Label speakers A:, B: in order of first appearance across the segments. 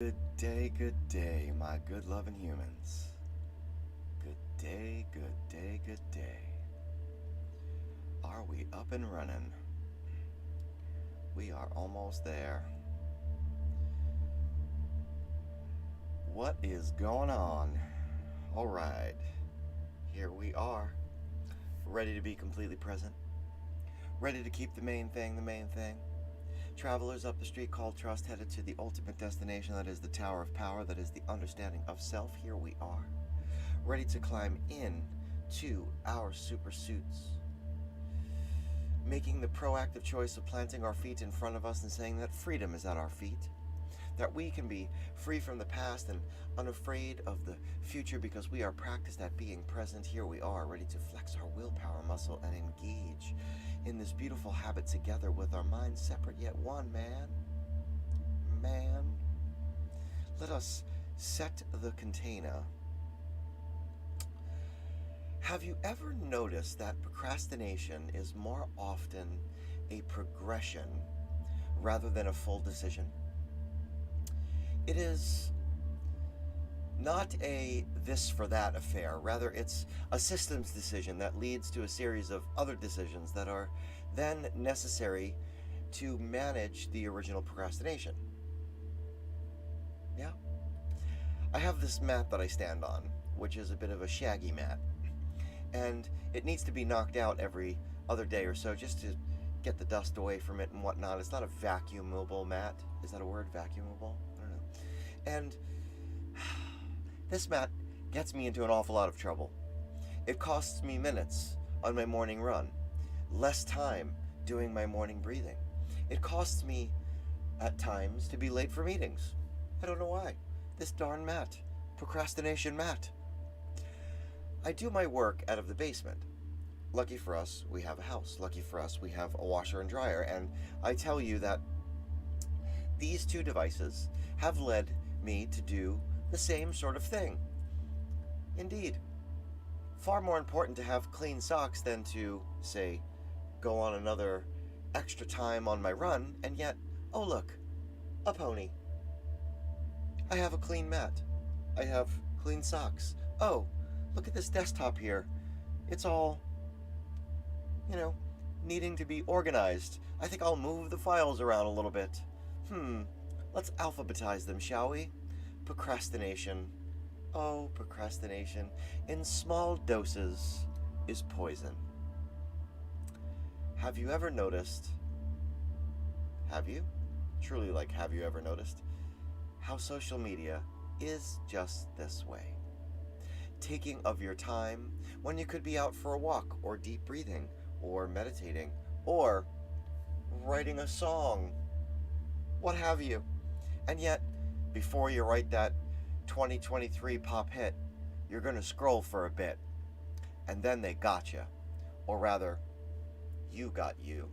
A: Good day, my good loving humans. Good day, good day, good day. Are we up and running? We are almost there. What is going on? Alright, here we are, ready to be completely present, ready to keep the main thing the main thing. Travelers up the street called trust, headed to the ultimate destination, that is the Tower of Power, that is the understanding of self. Here we are, ready to climb in to our super suits, making the proactive choice of planting our feet in front of us and saying that freedom is at our feet, that we can be free from the past and unafraid of the future because we are practiced at being present. Here we are, ready to flex our willpower muscle and engage in this beautiful habit together with our minds separate yet one. Man, let us set the container. Have you ever noticed that procrastination is more often a progression rather than a full decision? It is not a this for that affair. Rather, it's a systems decision that leads to a series of other decisions that are then necessary to manage the original procrastination. Yeah. I have this mat that I stand on, which is a bit of a shaggy mat, and it needs to be knocked out every other day or so just to get the dust away from it and whatnot. It's not a vacuumable mat. Is that a word? Vacuumable? I don't know. And this mat gets me into an awful lot of trouble. It costs me minutes on my morning run, less time doing my morning breathing. It costs me, at times, to be late for meetings. I don't know why. This darn mat. Procrastination mat. I do my work out of the basement. Lucky for us, we have a house. Lucky for us, we have a washer and dryer. And I tell you that these two devices have led me to do the same sort of thing. Indeed. Far more important to have clean socks than to, say, go on another extra time on my run, and yet, oh look, a pony. I have a clean mat. I have clean socks. Oh, look at this desktop here. It's all, needing to be organized. I think I'll move the files around a little bit. Let's alphabetize them, shall we? Procrastination. Oh, procrastination in small doses is poison. Have you ever noticed, have you ever noticed how social media is just this way? Taking of your time when you could be out for a walk, or deep breathing, or meditating, or writing a song, what have you. And yet, before you write that 2023 pop hit, you're going to scroll for a bit, and then they got you. Or rather, you got you.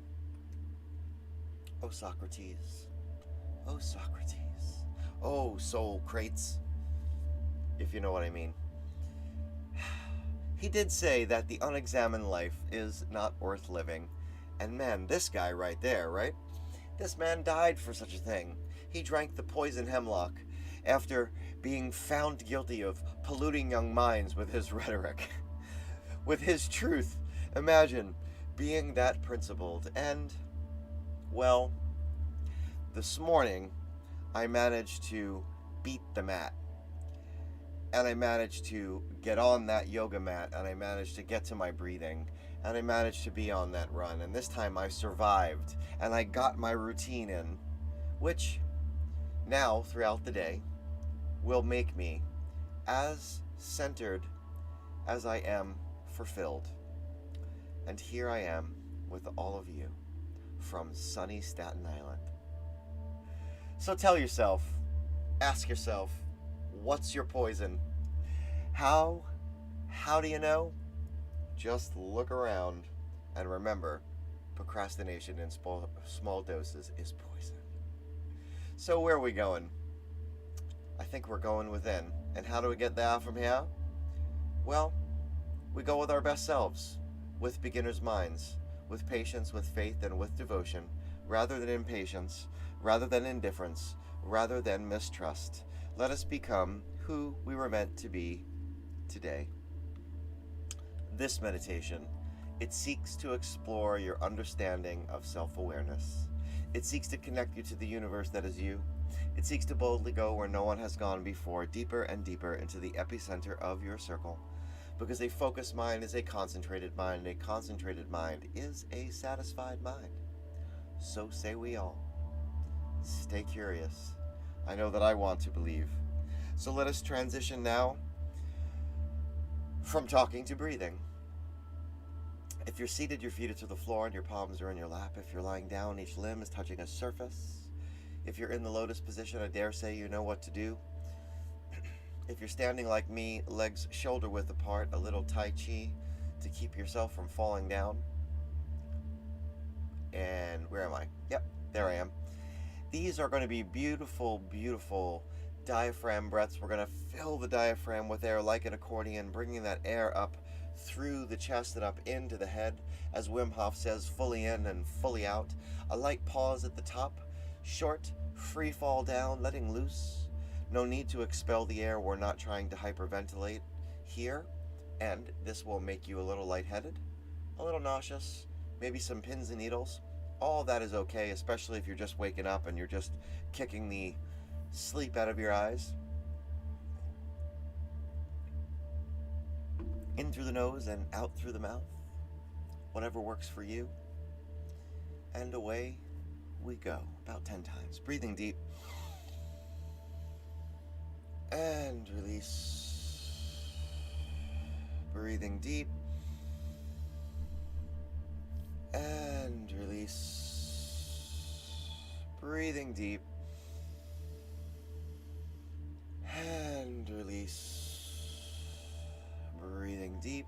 A: Oh, Socrates. Oh, Socrates. Oh, soul crates. If you know what I mean. He did say that the unexamined life is not worth living. And man, this guy right there, right? This man died for such a thing. He drank the poison hemlock after being found guilty of polluting young minds with his rhetoric, with his truth. Imagine being that principled. And, well, this morning I managed to beat the mat. And I managed to get on that yoga mat, and I managed to get to my breathing, and I managed to be on that run. And this time I survived, and I got my routine in, which now, throughout the day, will make me as centered as I am fulfilled. And here I am with all of you from sunny Staten Island. So tell yourself, ask yourself, what's your poison? How do you know? Just look around and remember, procrastination in small doses is poison. So where are we going? I think we're going within. And how do we get there from here? Well, we go with our best selves, with beginner's minds, with patience, with faith, and with devotion, rather than impatience, rather than indifference, rather than mistrust. Let us become who we were meant to be today. This meditation, it seeks to explore your understanding of self-awareness. It seeks to connect you to the universe that is you. It seeks to boldly go where no one has gone before, deeper and deeper into the epicenter of your circle. Because a focused mind is a concentrated mind, and a concentrated mind is a satisfied mind. So say we all. Stay curious. I know that I want to believe. So let us transition now from talking to breathing. If you're seated, your feet are to the floor and your palms are in your lap. If you're lying down, each limb is touching a surface. If you're in the lotus position, I dare say you know what to do. If you're standing like me, legs shoulder width apart, a little Tai Chi to keep yourself from falling down. And where am I? Yep, there I am. These are going to be beautiful, beautiful diaphragm breaths. We're going to fill the diaphragm with air like an accordion, bringing that air up through the chest and up into the head. As Wim Hof says, fully in and fully out. A light pause at the top, short, free fall down, letting loose. No need to expel the air. We're not trying to hyperventilate here. And this will make you a little lightheaded, a little nauseous, maybe some pins and needles. All that is okay, especially if you're just waking up and you're just kicking the sleep out of your eyes. In through the nose and out through the mouth. Whatever works for you. And away we go. About 10 times. Breathing deep. And release. Breathing deep. And release. Breathing deep. And release. Breathing deep.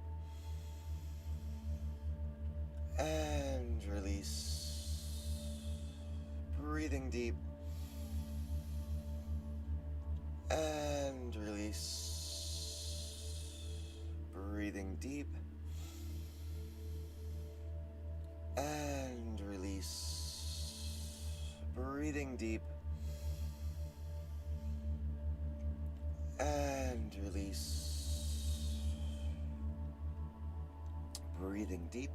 A: And release. Breathing deep. And release. Breathing deep. And release. Breathing deep. And release. Breathing deep.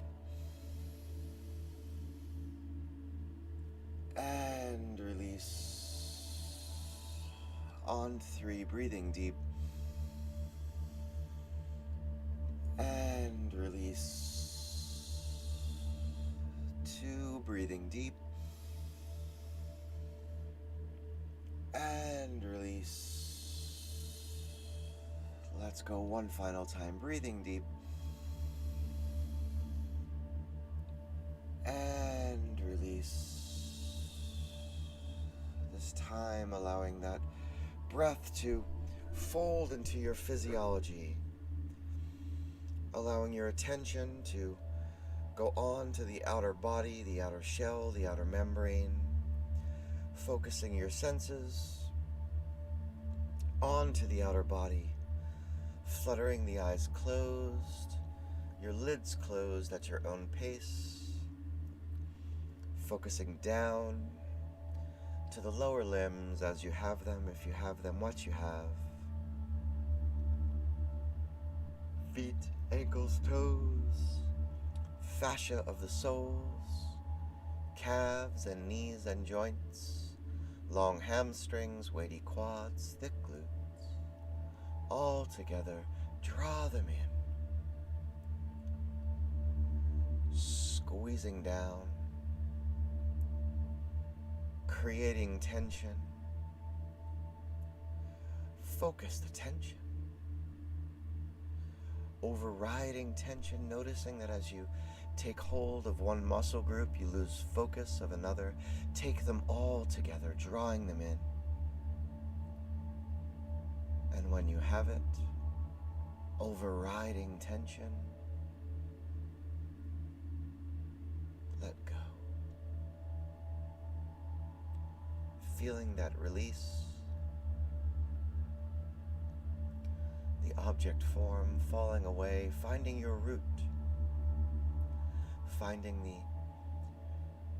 A: And release. On 3, breathing deep. And release. 2, breathing deep. And release. Let's go one final time, breathing deep. And release. This time allowing that breath to fold into your physiology. Allowing your attention to go on to the outer body, the outer shell, the outer membrane. Focusing your senses onto the outer body. Fluttering the eyes closed, your lids closed at your own pace. Focusing down to the lower limbs as you have them, if you have them, what you have. Feet, ankles, toes, fascia of the soles, calves and knees and joints, long hamstrings, weighty quads, thick glutes. All together, draw them in. Squeezing down, creating tension, focused attention, overriding tension, noticing that as you take hold of one muscle group, you lose focus of another. Take them all together, drawing them in. And when you have it, overriding tension, let go. Feeling that release, the object form falling away, finding your root, finding the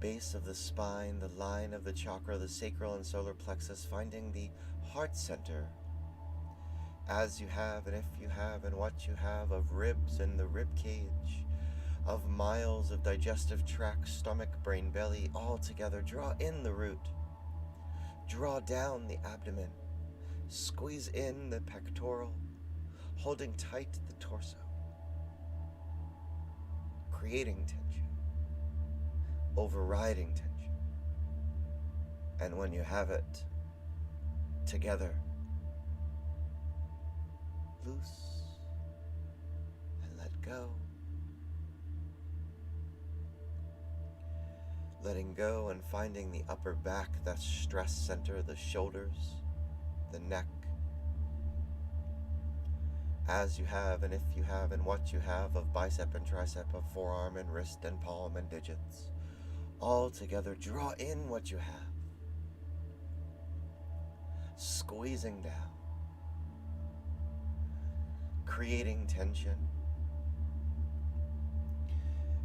A: base of the spine, the line of the chakra, the sacral and solar plexus, finding the heart center. As you have, and if you have, and what you have of ribs in the rib cage, of miles of digestive tract, stomach, brain, belly, all together. Draw in the root. Draw down the abdomen. Squeeze in the pectoral, holding tight the torso. Creating tension. Overriding tension. And when you have it, together, loose and let go. Letting go and finding the upper back, that stress center, the shoulders, the neck. As you have, and if you have, and what you have of bicep and tricep, of forearm and wrist and palm and digits. All together, draw in what you have. Squeezing down. Creating tension.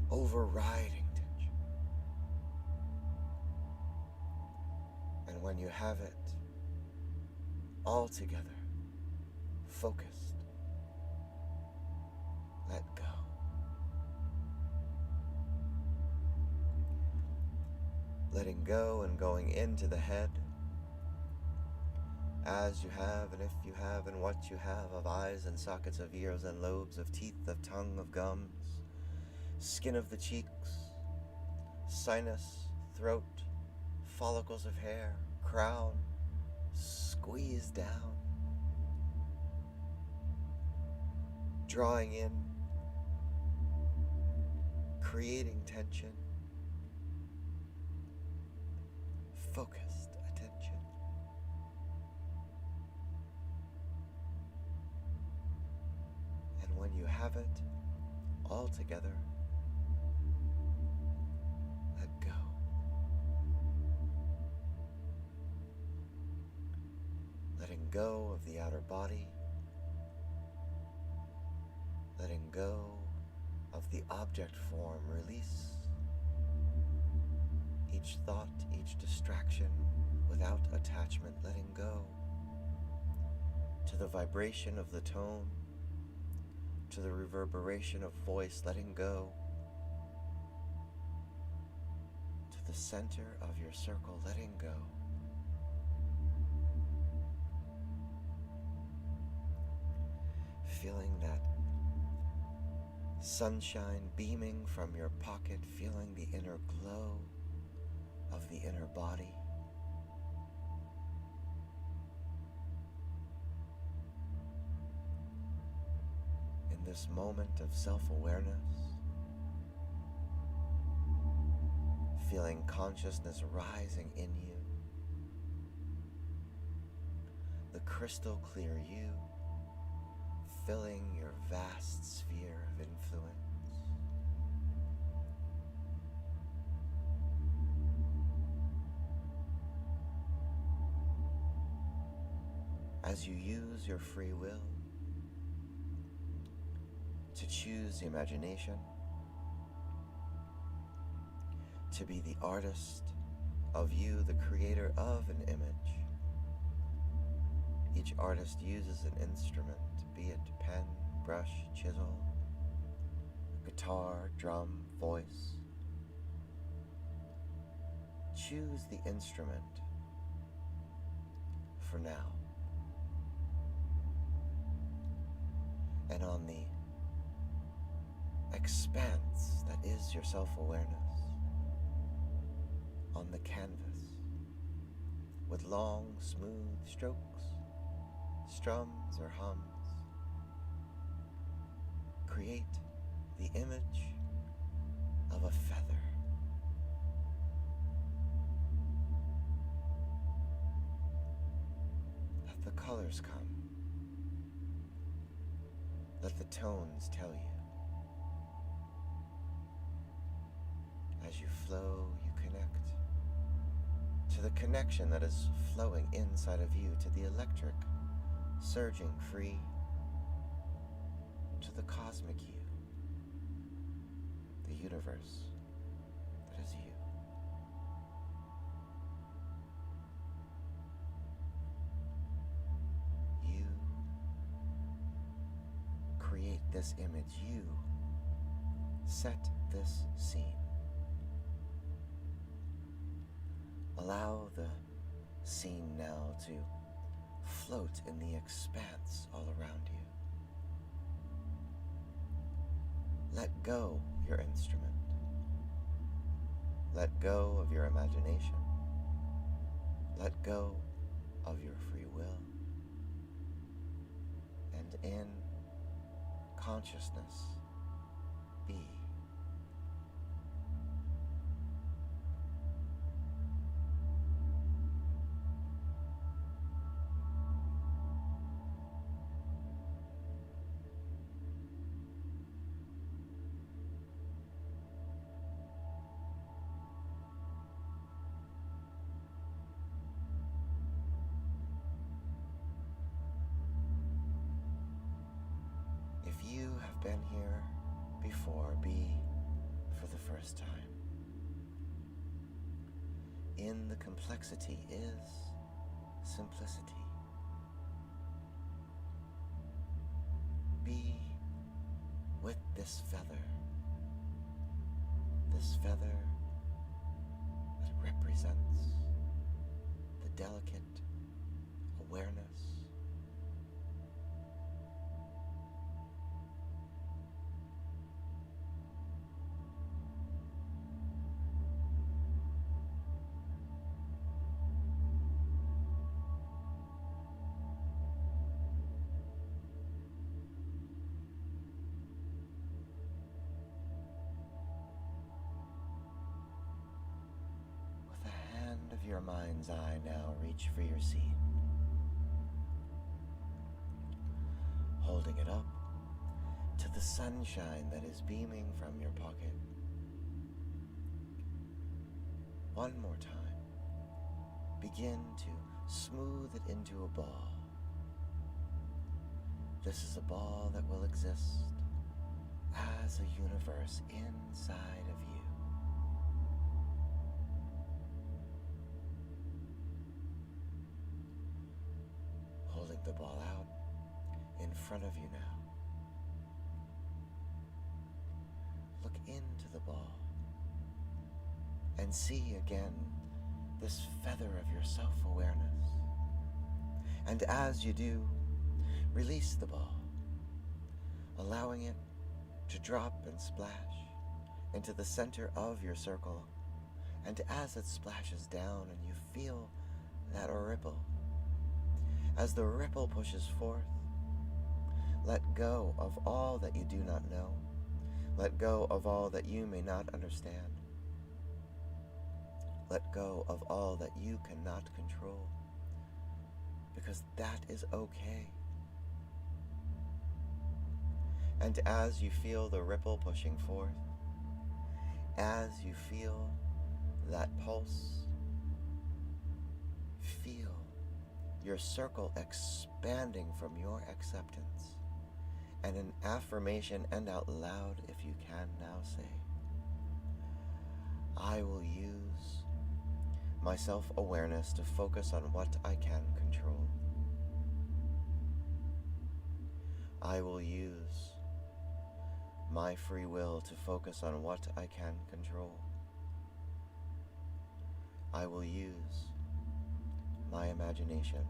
A: Overriding. And when you have it, all together, focused, let go. Letting go and going into the head, as you have, and if you have, and what you have of eyes and sockets of ears and lobes of teeth, of tongue, of gums, skin of the cheeks, sinus, throat, follicles of hair, crown, squeeze down, drawing in, creating tension, focused attention. And when you have it all together, let go. Letting go of the outer body, letting go of the object form, release each thought, each distraction without attachment, letting go to the vibration of the tone, to the reverberation of voice, letting go to the center of your circle, letting go. Feeling that sunshine beaming from your pocket, feeling the inner glow of the inner body. In this moment of self-awareness, feeling consciousness rising in you, the crystal clear you, filling your vast sphere of influence. As you use your free will to choose the imagination, to be the artist of you, the creator of an image. Each artist uses an instrument, be it pen, brush, chisel, guitar, drum, voice. Choose the instrument for now. And on the expanse that is your self-awareness, on the canvas, with long, smooth strokes, strums or hums, create the image of a feather. Let the colors come. Let the tones tell you. As you flow, you connect to the connection that is flowing inside of you, to the electric surging free, to the cosmic you, the universe that is you. this image. You set this scene. Allow the scene now to float in the expanse all around you. Let go your instrument. Let go of your imagination. Let go of your free will. And in consciousness, be. If you have been here before, be for the first time. In the complexity is simplicity. Be with this feather that represents the delicate awareness your mind's eye. Now reach for your seed, holding it up to the sunshine that is beaming from your pocket. One more time, begin to smooth it into a ball. This is a ball that will exist as a universe inside of you. Holding the ball out in front of you now. Look into the ball and see again this feather of your self-awareness. And as you do, release the ball, allowing it to drop and splash into the center of your circle. And as it splashes down and you feel that ripple, as the ripple pushes forth, let go of all that you do not know. Let go of all that you may not understand. Let go of all that you cannot control, because that is okay. And as you feel the ripple pushing forth, as you feel that pulse, feel your circle expanding from your acceptance, and an affirmation, and out loud if you can now say, I will use my self-awareness to focus on what I can control. I will use my free will to focus on what I can control. I will use my imagination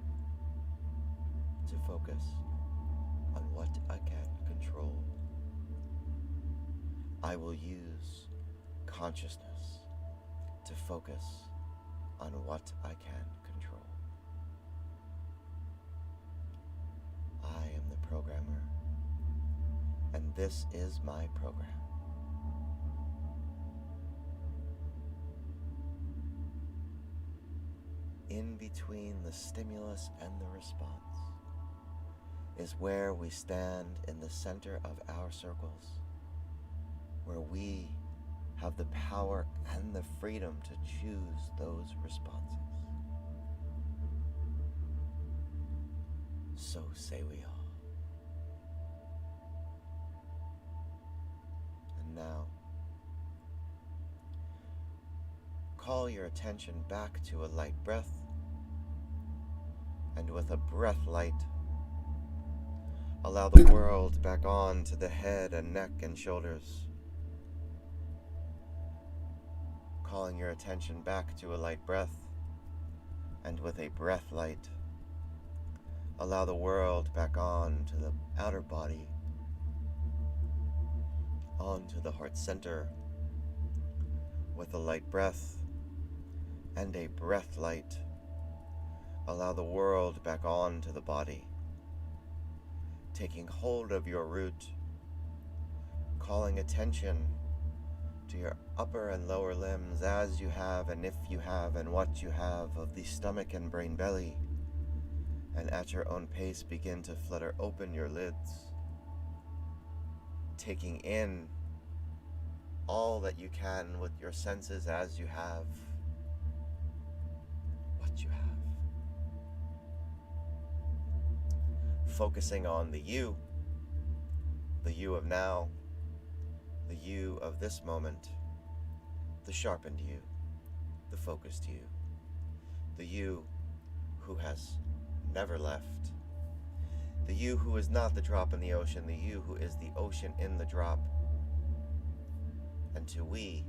A: to focus on what I can control. I will use consciousness to focus on what I can control. I am the programmer, and this is my program. In between the stimulus and the response is where we stand in the center of our circles, where we have the power and the freedom to choose those responses. So say we all. And now, call your attention back to a light breath, and with a breath light, Allow the world back on to the head and neck and shoulders. Calling your attention back to a light breath. And with a breath light, allow the world back on to the outer body, onto the heart center. With a light breath and a breath light, allow the world back on to the body, taking hold of your root, calling attention to your upper and lower limbs as you have and if you have and what you have of the stomach and brain belly, and at your own pace begin to flutter open your lids, taking in all that you can with your senses as you have what you have. Focusing on the you of now, the you of this moment, the sharpened you, the focused you, the you who has never left, the you who is not the drop in the ocean, the you who is the ocean in the drop, and to we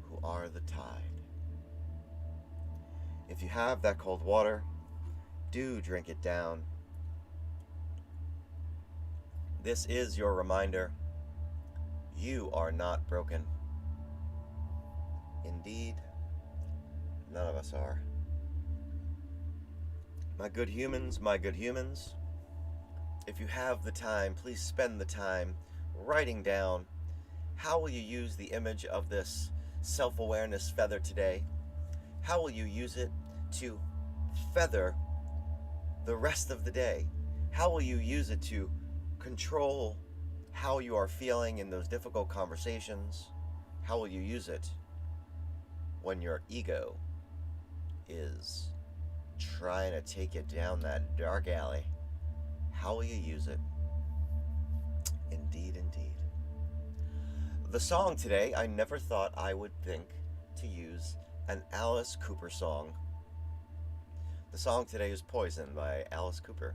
A: who are the tide. If you have that cold water, do drink it down. This is your reminder. You are not broken. Indeed, none of us are. My good humans, if you have the time, please spend the time writing down how will you use the image of this self-awareness feather today? How will you use it to feather the rest of the day? How will you use it to control how you are feeling in those difficult conversations? How will you use it when your ego is trying to take you down that dark alley? How will you use it? Indeed, indeed. The song today, I never thought I would think to use an Alice Cooper song. The song today is Poison by Alice Cooper.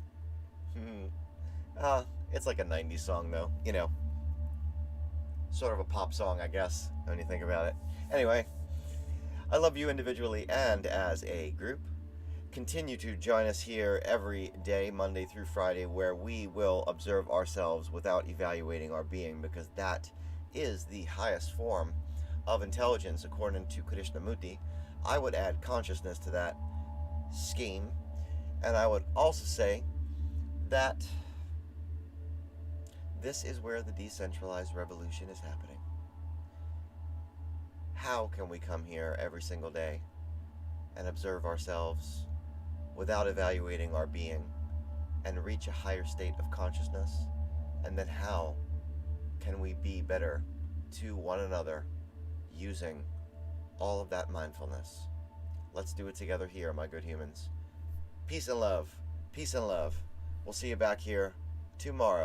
A: It's like a 90s song though, you know. Sort of a pop song, I guess, when you think about it. Anyway, I love you individually and as a group. Continue to join us here every day, Monday through Friday, where we will observe ourselves without evaluating our being, because that is the highest form of intelligence according to Krishnamurti. I would add consciousness to that scheme, and I would also say that this is where the decentralized revolution is happening. How can we come here every single day and observe ourselves without evaluating our being and reach a higher state of consciousness? And then how can we be better to one another using all of that mindfulness? Let's do it together here, my good humans. Peace and love. Peace and love. We'll see you back here tomorrow.